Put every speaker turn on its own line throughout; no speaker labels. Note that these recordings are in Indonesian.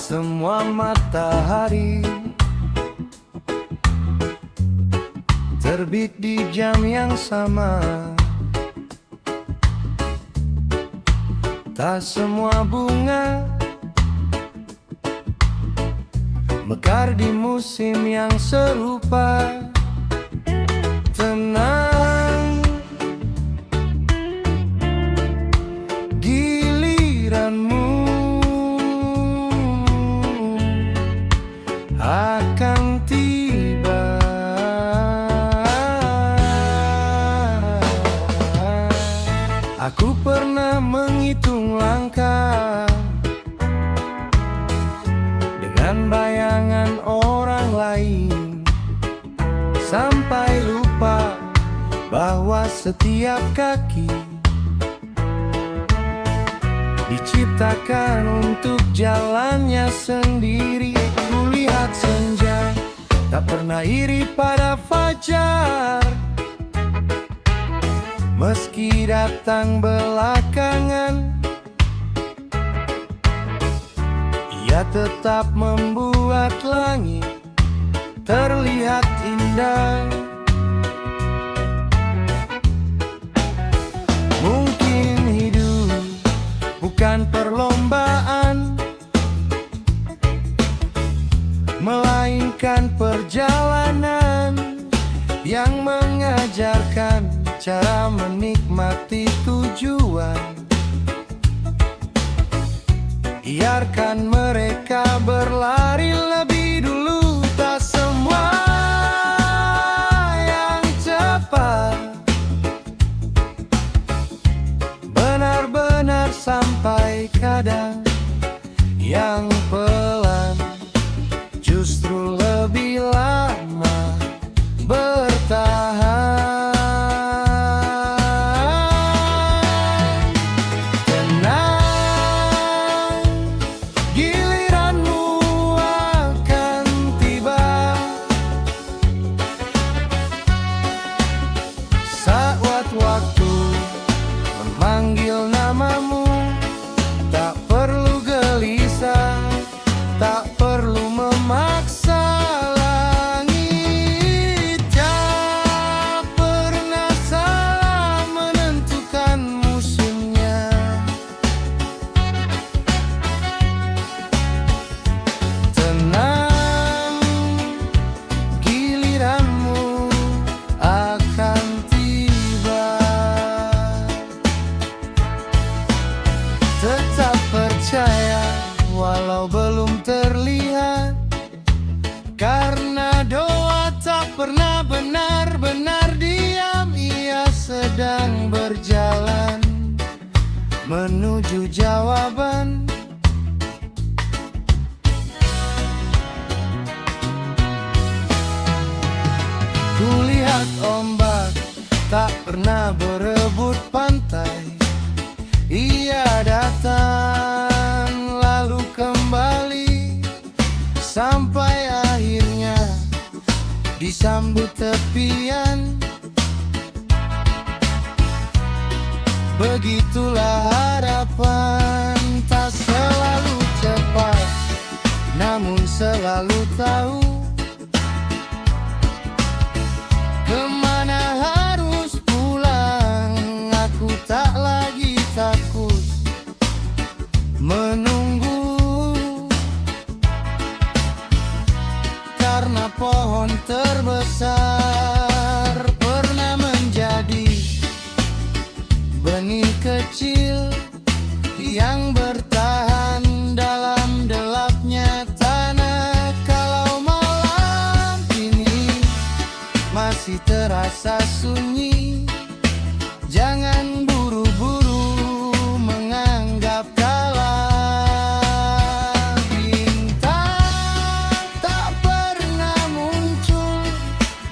semua matahari terbit di jam yang sama. Tak semua bunga mekar di musim yang serupa. Tenang, giliranmu akan tiba. Aku pernah menghitung langkah dengan bayangan orang lain, sampai lupa bahwa setiap kaki diciptakan untuk jalannya sendiri. Kulihat senja, tak pernah iri pada fajar, meski datang belakangan. Ia tetap membuat langit terlihat indah. Mungkin hidup bukan perlombaan, melainkan perjalanan yang mengajarkan cara menikmati tujuan. Biarkan mereka berlari lebih dulu. Tak semua yang cepat benar-benar sampai, kadang yang pelan justru lebih lama bertahan. Waktu memanggil namamu, tak perlu gelisah, tak perlu memaksa. Langit tak pernah salah menentukan musimnya. Tenang, giliranmu akan tetap percaya walau belum terlihat, karena doa tak pernah benar-benar diam. Ia sedang berjalan menuju jawaban. Kulihat ombak tak pernah berebut pantai. Ia datang lalu kembali, sampai akhirnya disambut tepian. Begitulah harapan, tak selalu cepat, namun selalu tahu kemana harus pulang. Aku tak lagi takut menunggu, karena pohon terbesar pernah menjadi benih kecil yang bertahan dalam gelapnya tanah. Kalau malam ini masih terasa sunyi, jangan buru-buru menganggap kalah. Bintang tak pernah muncul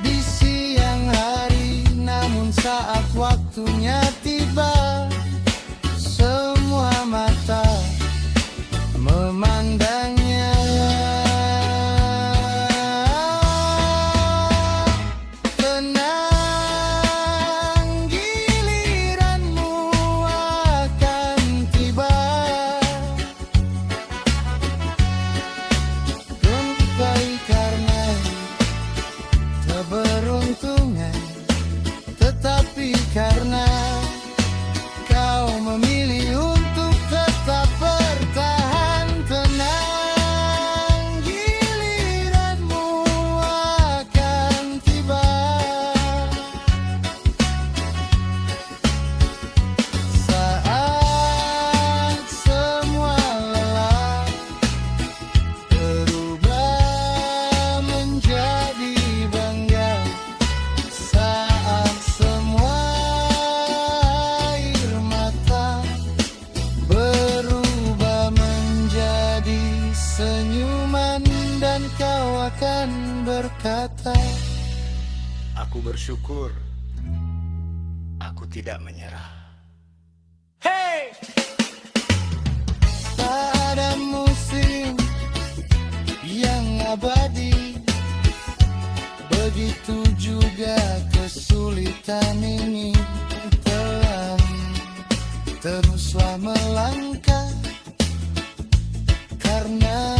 di siang hari, namun saat waktunya tiba, semua mata memandangnya. Tenang, keberuntungan, tetapi karena kau memilih untuk tetap bertahan tenang, giliranmu akan tiba. Saat semua lelah berubah menjadi bangga, saat semua air mata berubah menjadi senyuman, dan kau akan berkata,
Aku bersyukur aku tidak menyerah.
tak ada musim yang abadi, begitu juga kesulitan ini. Telan, teruslah melangkah, karena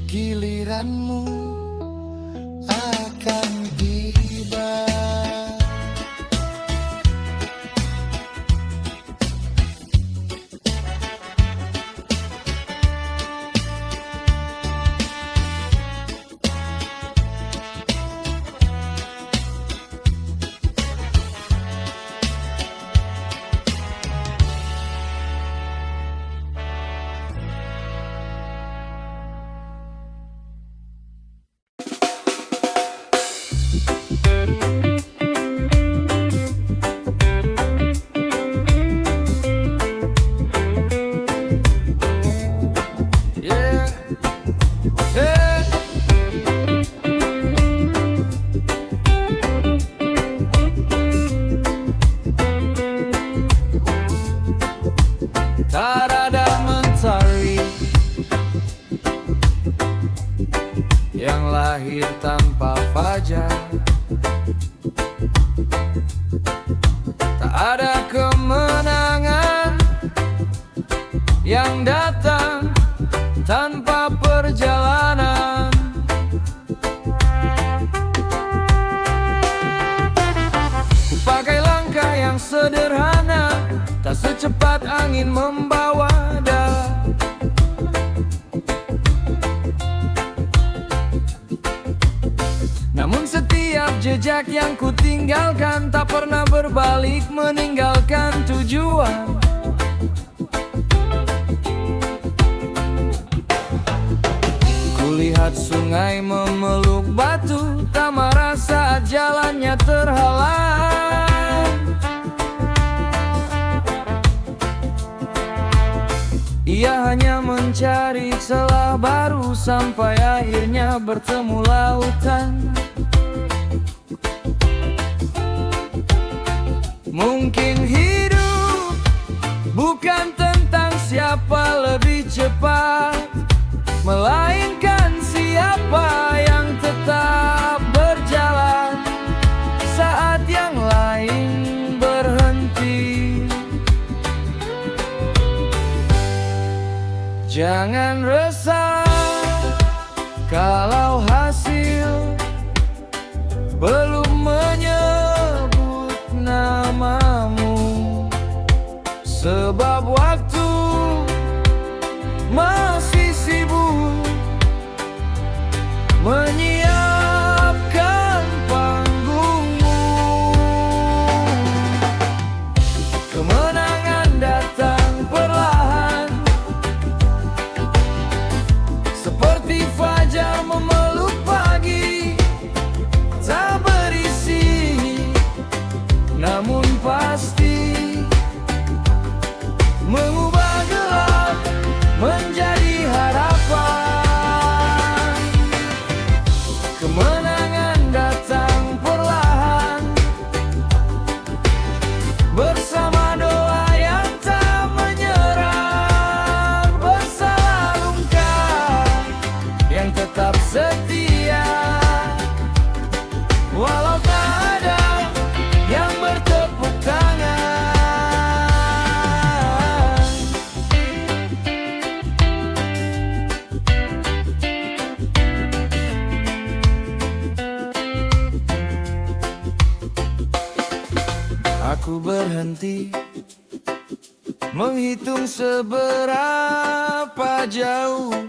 giliranmu akan tiba.
Tak ada mentari yang lahir tanpa fajar, tak ada kemenangan yang datang tanpa perjalanan. Ku pakai langkah yang sederhana, tak secepat angin membawa dalam. Namun setiap jejak yang ku tinggalkan tak pernah berbalik meninggalkan tujuan. Kulihat sungai memeluk batu, tak marah saat jalannya terhalang. Ia hanya mencari celah baru sampai akhirnya bertemu lautan. Mungkin hidup bukan tentang siapa lebih cepat, melainkan siapa yang tetap berjalan saat yang lain berhenti. Jangan resah kalau hasil belum menyebut namamu, sebab waktu masih sibuk berhenti menghitung seberapa jauh.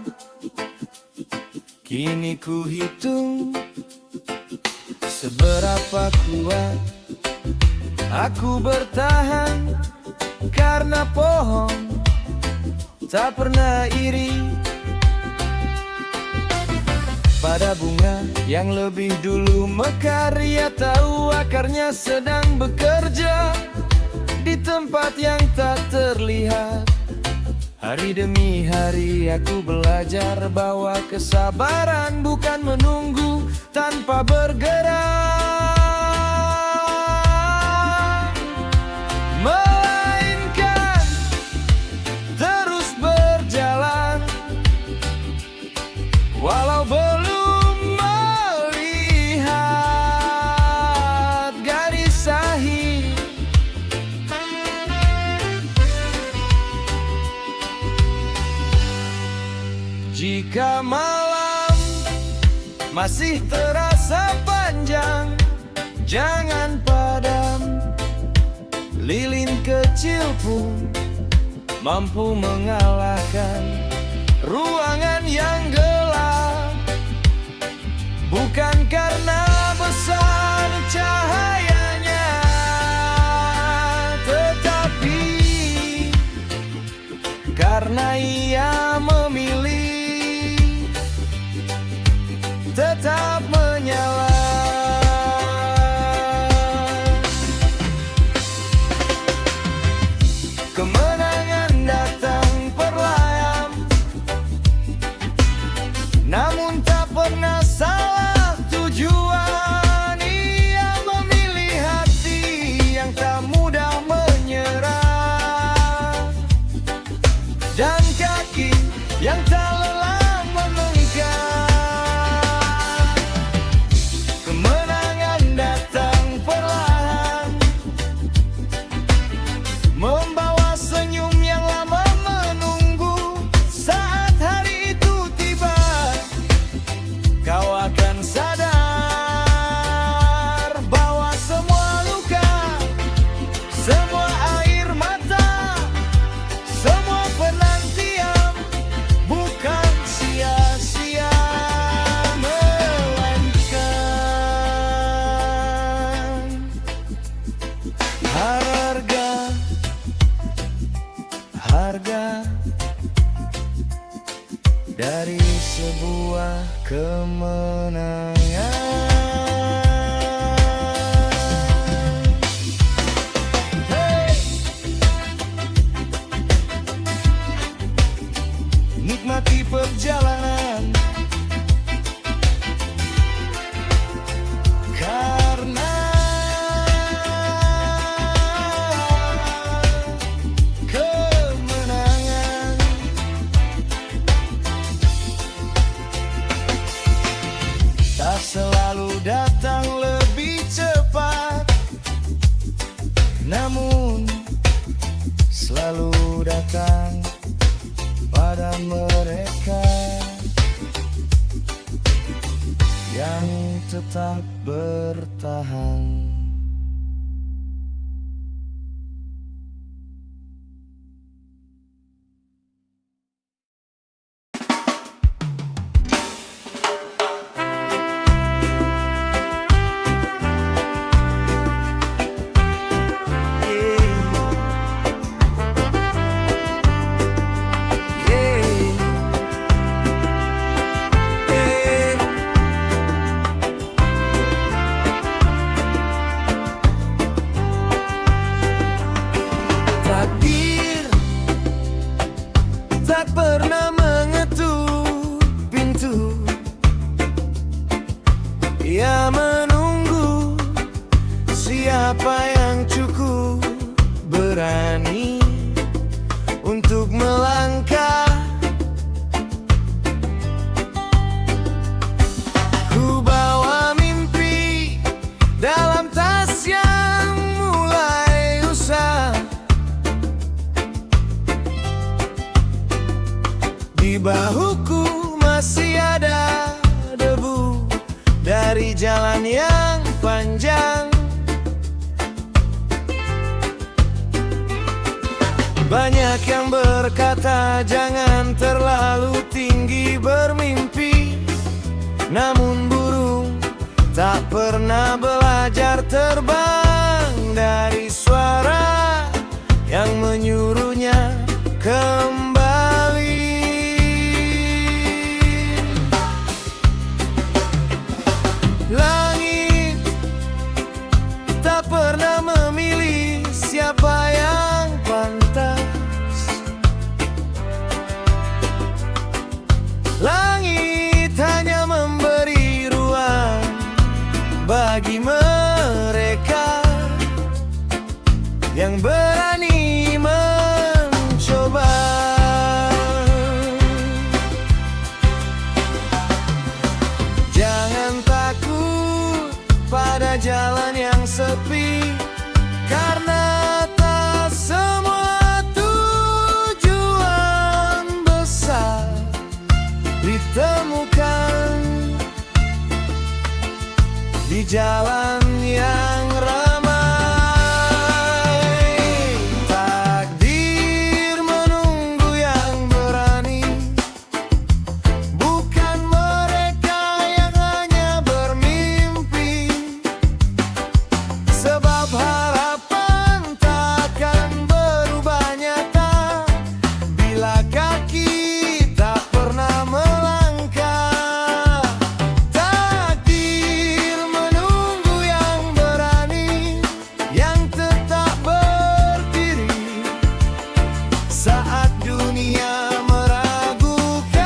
Kini ku hitung seberapa kuat aku bertahan, karena pohon tak pernah iri pada bunga yang lebih dulu mekar. Ia tahu akarnya sedang bekerja di tempat yang tak terlihat. Hari demi hari aku belajar bahwa kesabaran bukan menunggu tanpa bergerak, melainkan terus berjalan walau belum melihat garis akhir. Jika malam masih terasa panjang, jangan padam. Lilin kecil pun mampu mengalahkan ruangan yang gelap. Bukan karena besar cahayanya, tetapi karena ia memilih tetap menyala. Kemenangan datang perlahan, namun tak pernah salah tujuan. Ia memilih hati yang tak mudah menyerah, dan kaki yang tak lelah melangkah. Kemenangan datang perlahan, membawa senyum yang lama menunggu. Saat hari itu tiba, kau akan sadar bahwa semua luka, semua air mata, semua penantian bukan sia-sia, melainkan harga dari sebuah kemenangan. Hey! Nikmati perjalanan, karena kemenangan tak selalu datang lebih cepat, namun selalu datang pada mereka yang tetap bertahan. Tak pernah mengetuk pintu, ia menunggu siapa yang cukup berani untuk melangkah. Ku bawa mimpi dalam tas yang mulai usang. Di bahuku masih ada debu dari jalan yang panjang. Banyak yang berkata jangan terlalu tinggi bermimpi, namun burung tak pernah belajar terbang dari suara yang menyuruhnya kembali. Langit tak pernah memilih siapa yang pantas. Langit hanya memberi ruang bagi mereka yang berani mencoba. Jangan takut pada jalan yang sepi, karena tak semua tujuan besar ditemukan di jalan yang ramai. Takdir menunggu yang berani, bukan mereka yang hanya bermimpi. Sebab harapan takkan berubah nyata bila kaki tak pernah melangkah. Takdir menunggu yang berani, yang tetap berdiri saat dunia meragukan.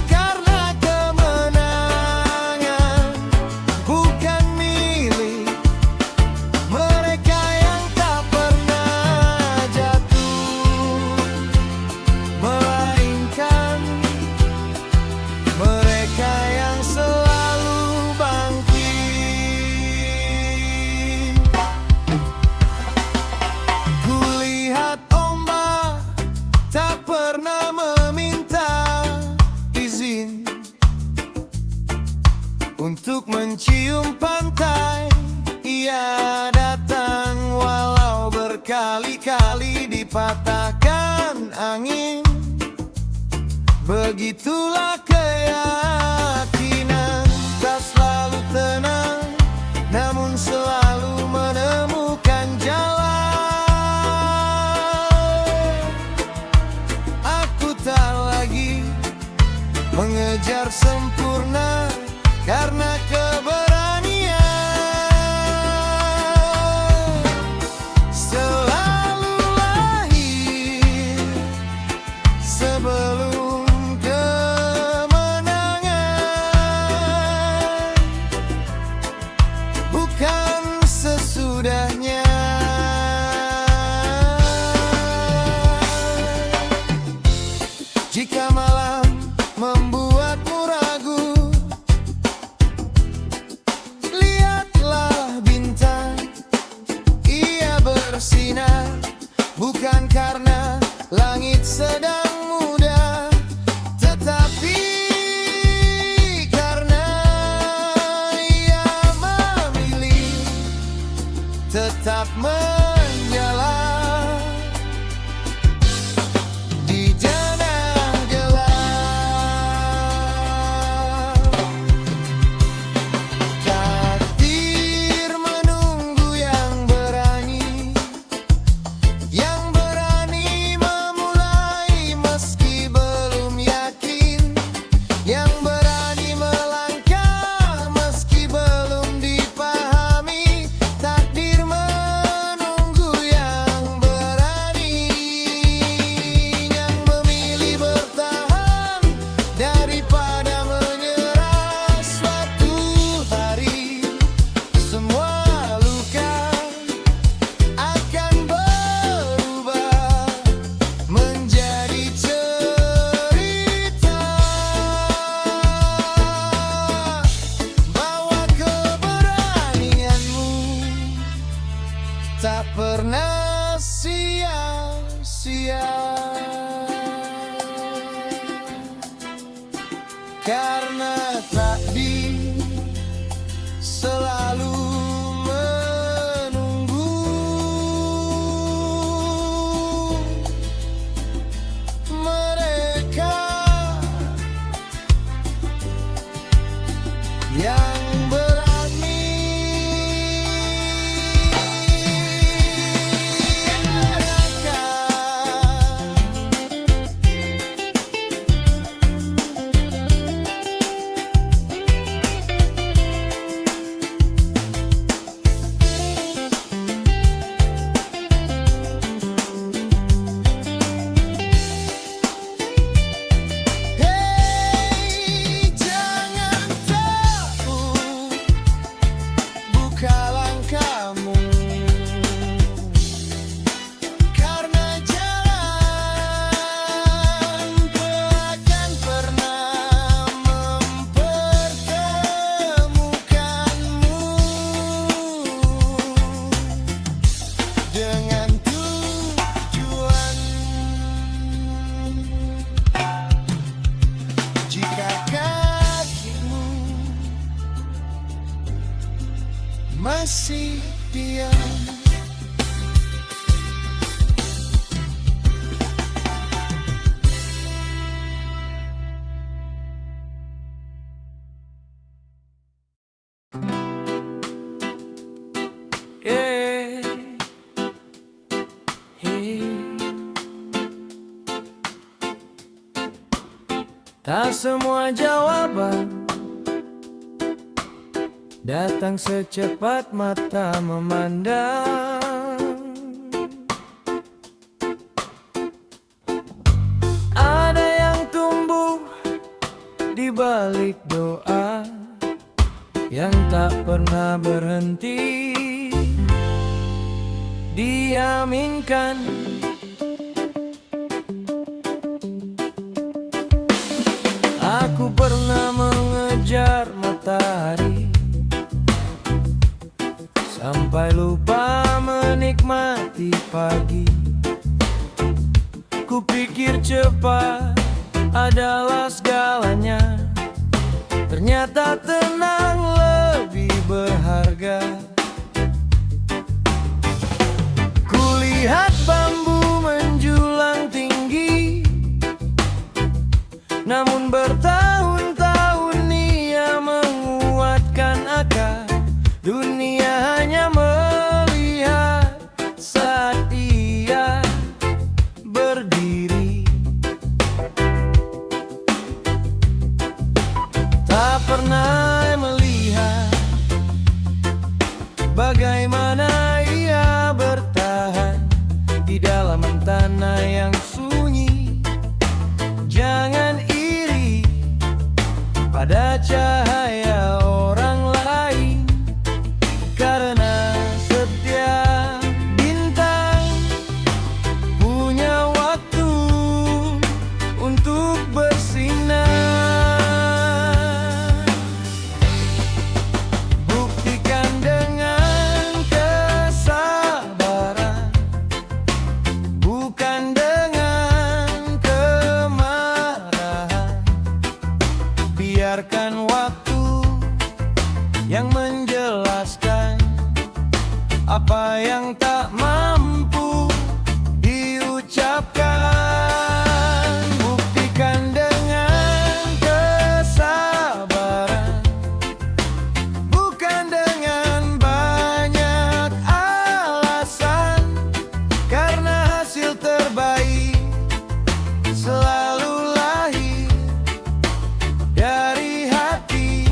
Karena kemenangan bukan milik mereka yang tak pernah jatuh, melainkan mereka yang selalu bangkit. Kulihat ombak tak pernah meminta izin untuk mencium pantai. Ia datang walau berkali-kali dipatahkan angin. Begitulah keyakinan, tak selalu tenang, namun selalu menemukan jalan. Aku tak lagi mengejar sempurna karena keberanian. Selalu lahir sebelum kemenangan, bukan sesudahnya. Jika malam membuatmu ragu, lihatlah bintang. Ia bersinar bukan karena langit sedang muda, tetapi karena ia memilih tetap menyala di janah gelap. Takdir menunggu yang berani, yang berani memulai meski belum yakin, yang berani melangkah meski belum dipahami. Takdir menunggu yang berani, yang memilih bertahan daripada menyerah. Suatu hari semua luka akan berubah menjadi cerita. Bawa keberanianmu, tak pernah sia-sia. Karena takdir selalu menunggu.
yang berani. Hei, jangan takut, buka langkahmu, karena jalan takkan pernah mempertemukanmu dengan tujuan. Jika kakimu masih diam,
Yeah. Hey. Tak semua jawaban datang secepat mata memandang. Ada yang tumbuh di balik doa yang tak pernah berhenti diaminkan. Aku pernah mengejar matahari sampai lupa menikmati pagi. Kupikir cepat adalah segalanya, ternyata tenang lebih berharga. Kulihat bambu menjulang tinggi, namun bertahun-tahun ia menguatkan akar. Dunia hanya melihat saat ia berdiri, tak pernah melihat bagaimana ia bertahan di dalam tanah yang sunyi. Jangan iri pada cahaya orang lain, karena setiap bintang punya waktu untuk bersinar. Buktikan dengan kesabaran, bukan dengan kemarahan. Biarkan waktu yang menjelaskan apa yang tak mampu diucapkan. Buktikan dengan kesabaran, bukan dengan banyak alasan, karena hasil terbaik selalu lahir dari hati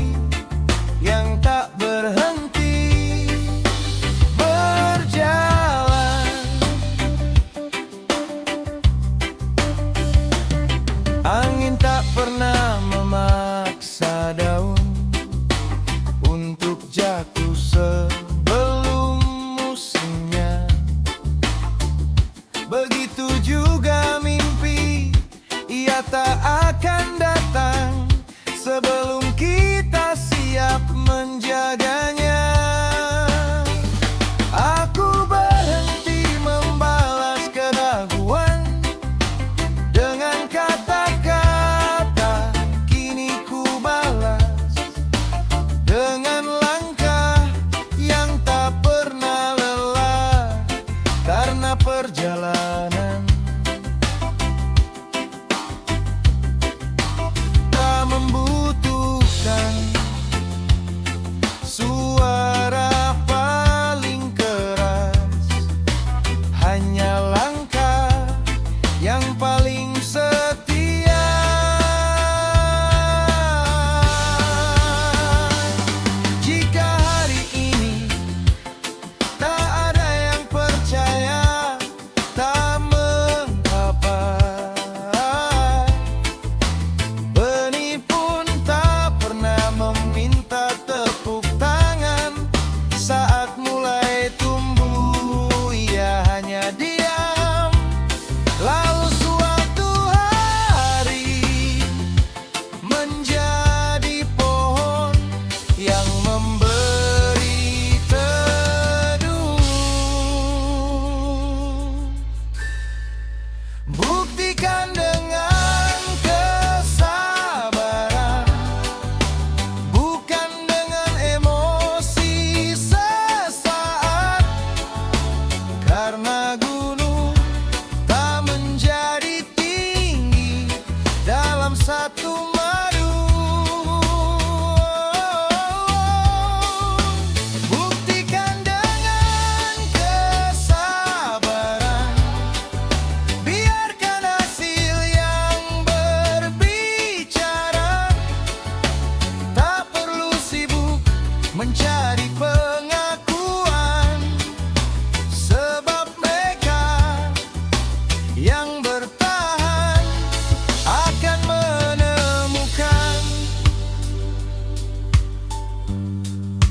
yang tak berhenti berjalan. Angin tak pernah memaksa daun untuk jatuh sebelum musimnya. Begitu juga mimpi, ia tak akan datang sebelum kita siap menjaganya. Aku berhenti membalas keraguan dengan kata-kata, kini ku balas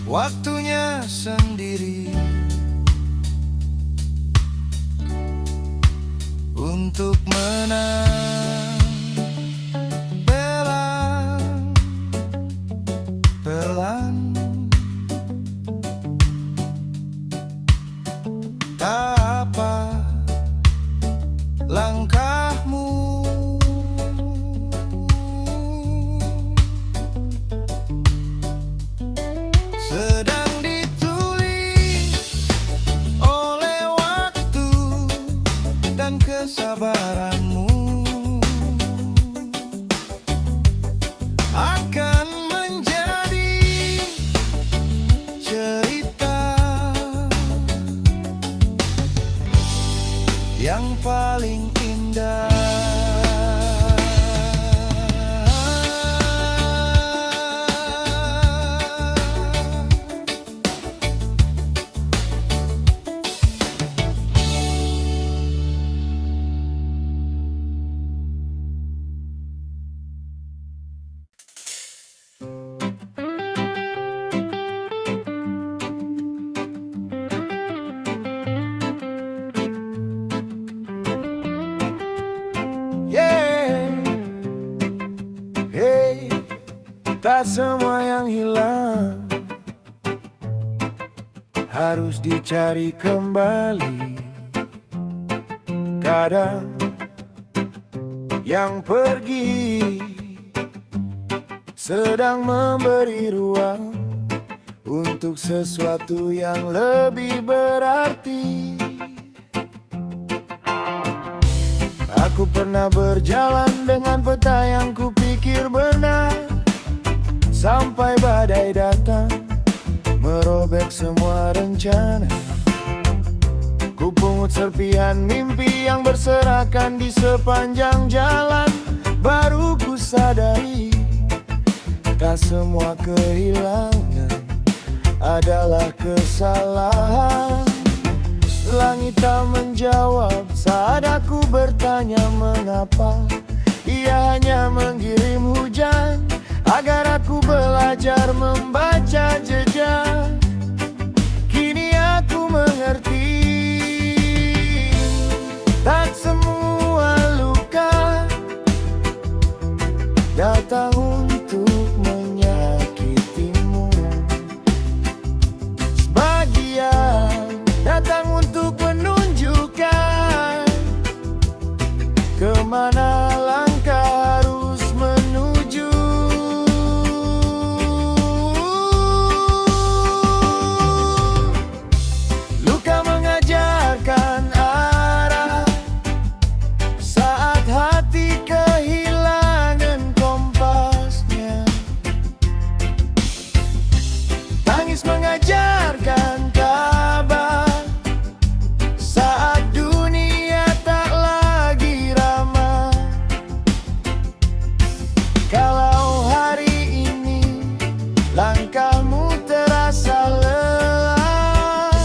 waktunya sendiri untuk menang pelan-pelan. Tak apa langkahmu, sedang ditulis oleh waktu dan kesabaranmu, akan menjadi cerita yang paling indah. Hey, tak semua yang hilang harus dicari kembali. Kadang yang pergi sedang memberi ruang untuk sesuatu yang lebih berarti. Aku pernah berjalan dengan peta yang kupikir benar, sampai badai datang merobek semua rencana. Ku pungut serpihan mimpi yang berserakan di sepanjang jalan. Baru ku sadari, tak semua kehilangan adalah kesalahan. Langit tak menjawab saat aku bertanya mengapa. Ia hanya mengirim hujan agar aku belajar membaca jejak. Kini aku mengerti, tak semua luka datang untuk menyakitimu. Sebagian datang untuk menunjukkan kemana langkah harus menuju. Luka mengajarkan arah saat hati kehilangan kompasnya. Tangis mengajarkan kabar saat dunia tak lagi ramah. Kalau hari ini langkahmu terasa lelah,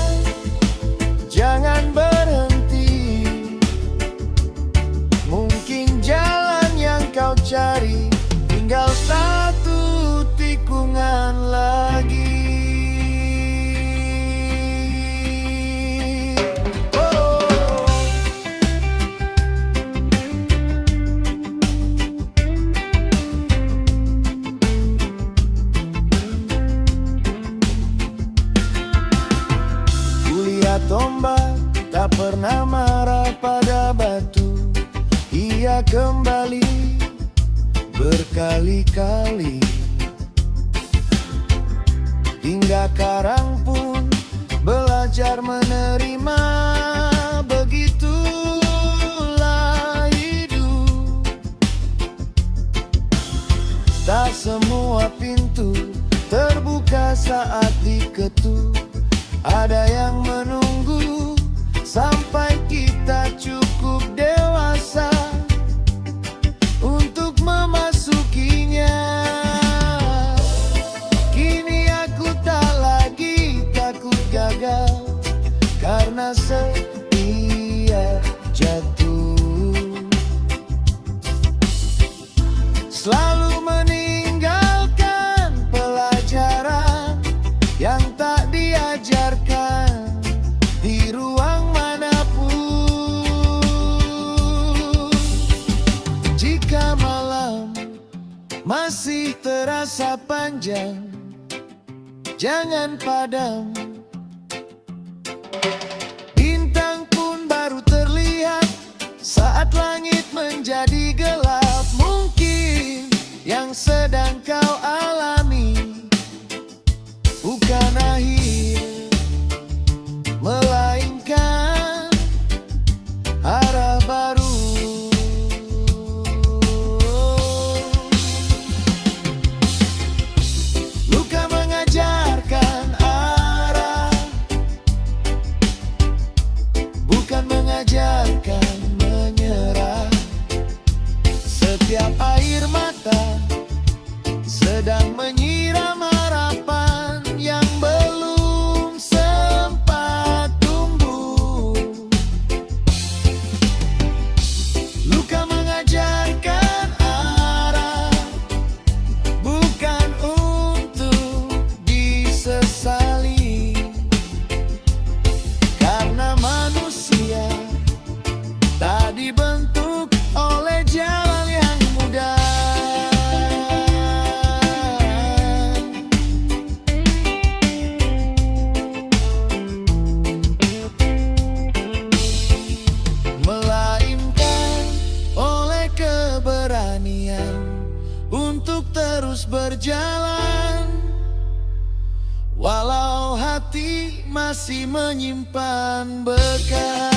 jangan berhenti. Mungkin jalan yang kau cari tinggal satu tikungan lagi. Kulihat ombak tak pernah marah pada batu. Ia kembali berkali-kali. Hingga karang pun belajar menerima. Begitulah hidup. Tak semua pintu terbuka saat diketuk. Ada yang menunggu sampai kita cukup dewasa untuk memasukinya. Kini aku tak lagi takut gagal karena setiap jatuh selalu meninggalkan pelajaran yang panjang, jangan padam. Bintang pun baru terlihat saat langit menjadi gelap. Mungkin yang sedang kau alami bukan akhir, melainkan arah baru. Luka mengajarkan arah, bukan mengajarkan menyerah. Setiap air mata sedang menyiram harapan yang belum sempat tumbuh. Luka mengajarkan arah, bukan untuk disesali. Karena manusia tak dibentuk oleh jalan yang mudah. Melainkan oleh keberanian untuk terus berjalan, walau hati masih menyimpan bekas.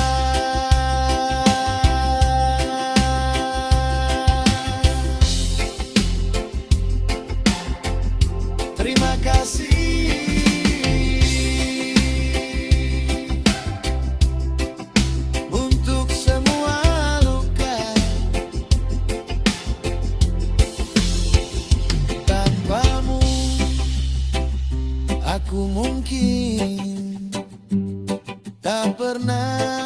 Terima kasih untuk semua luka. Tanpamu aku mungkin tak pernah